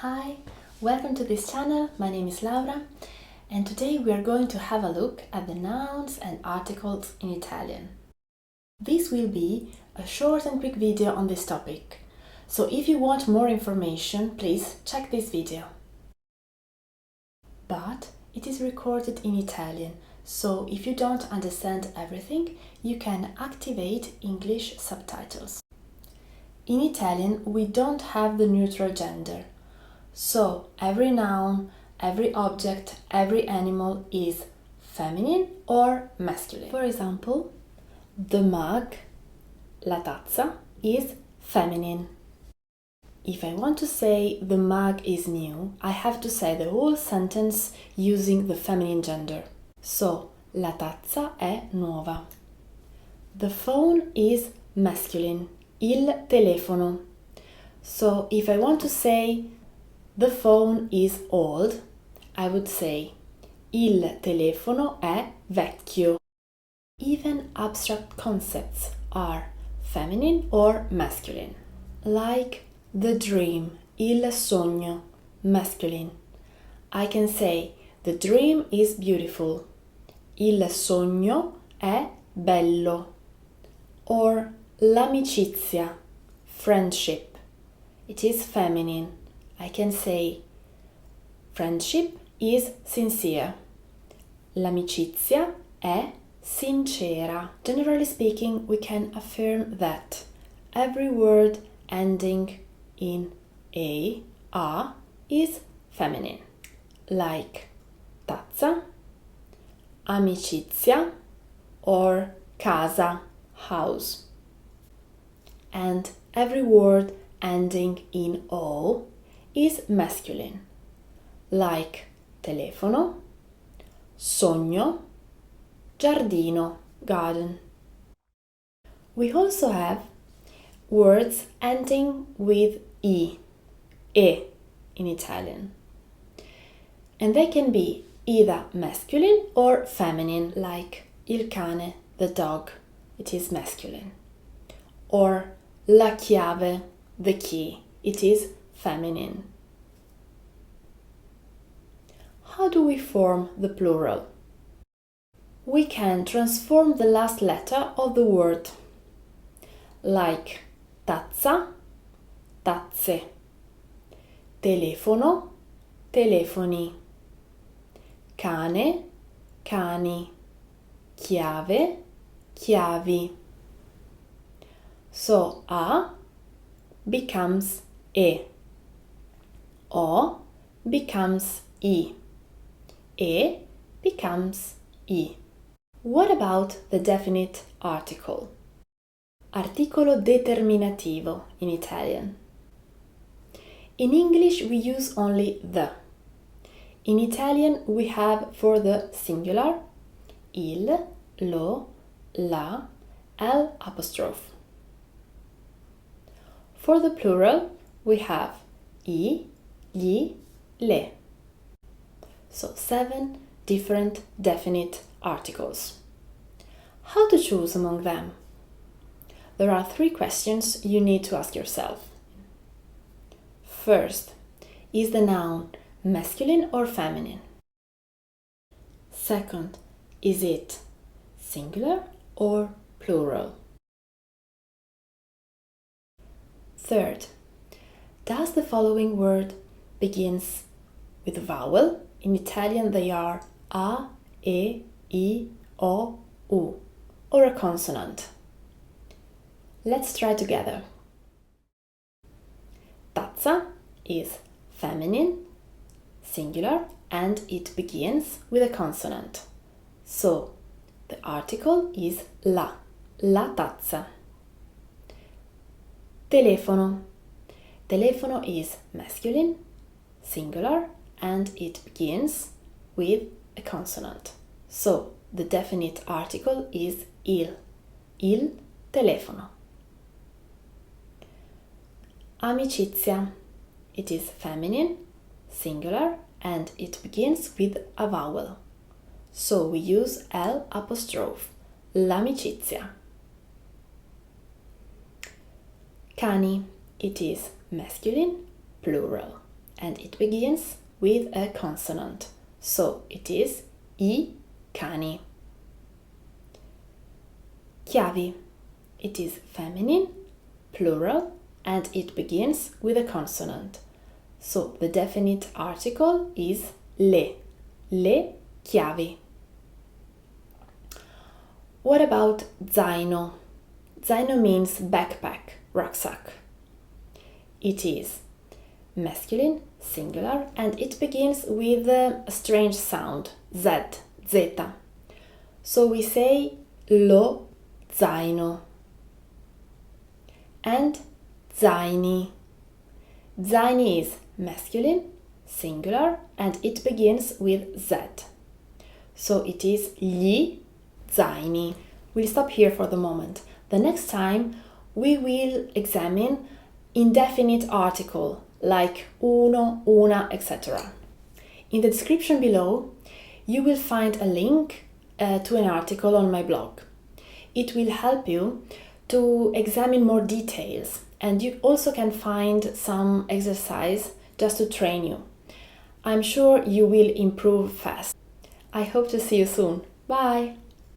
Hi, welcome to this channel. My name is Laura and today we are going to have a look at the nouns and articles in Italian. This will be a short and quick video on this topic, so if you want more information, please check this video. But it is recorded in Italian, so if you don't understand everything, you can activate English subtitles. In Italian, we don't have the neutral gender. So every noun, every object, every animal is feminine or masculine. For example, the mug, la tazza, is feminine. If I want to say the mug is new, I have to say the whole sentence using the feminine gender. So, la tazza è nuova. The phone is masculine, il telefono. So, if I want to say the phone is old, I would say il telefono è vecchio. Even abstract concepts are feminine or masculine, like the dream, il sogno, masculine. I can say the dream is beautiful, il sogno è bello. Or l'amicizia, friendship, it is feminine. I can say friendship is sincere. L'amicizia è sincera. Generally speaking, we can affirm that every word ending in a is feminine, like tazza, amicizia, or casa, house. And every word ending in o is masculine, like telefono, sogno, giardino, garden. We also have words ending with e in Italian. And they can be either masculine or feminine, like il cane, the dog, it is masculine. Or la chiave, the key, it is feminine. How do we form the plural? We can transform the last letter of the word, like tazza, tazze, telefono, telefoni, cane, cani, chiave, chiavi. So a becomes e, o becomes e becomes i. What about the definite article? Articolo determinativo in Italian. In English we use only the. In Italian we have for the singular il, lo, la, l'apostrophe. For the plural we have i, gli, le. So 7 different definite articles. How to choose among them? There are 3 questions you need to ask yourself. First, is the noun masculine or feminine? Second, is it singular or plural? Third, does the following word begins with a vowel? In Italian they are a, e, I, o, u, or a consonant. Let's try together. Tazza is feminine, singular, and it begins with a consonant. So, the article is la tazza. Telefono. Telefono is masculine, singular, and it begins with a consonant. So, the definite article is il telefono. Amicizia. It is feminine, singular, and it begins with a vowel. So we use l'apostrophe, l'amicizia. Cani. It is masculine, plural, and it begins with a consonant. So it is I cani. Chiavi. It is feminine, plural, and it begins with a consonant. So the definite article is le chiavi. What about zaino? Zaino means backpack, rucksack. It is masculine, singular, and it begins with a strange sound, Z. So we say lo zaino and zaini. Zaini is masculine, singular, and it begins with Z. So it is gli zaini. We'll stop here for the moment. The next time we will examine indefinite article like uno, una, etc. In the description below, you will find a link to an article on my blog. It will help you to examine more details, and you also can find some exercise just to train you. I'm sure you will improve fast. I hope to see you soon. Bye!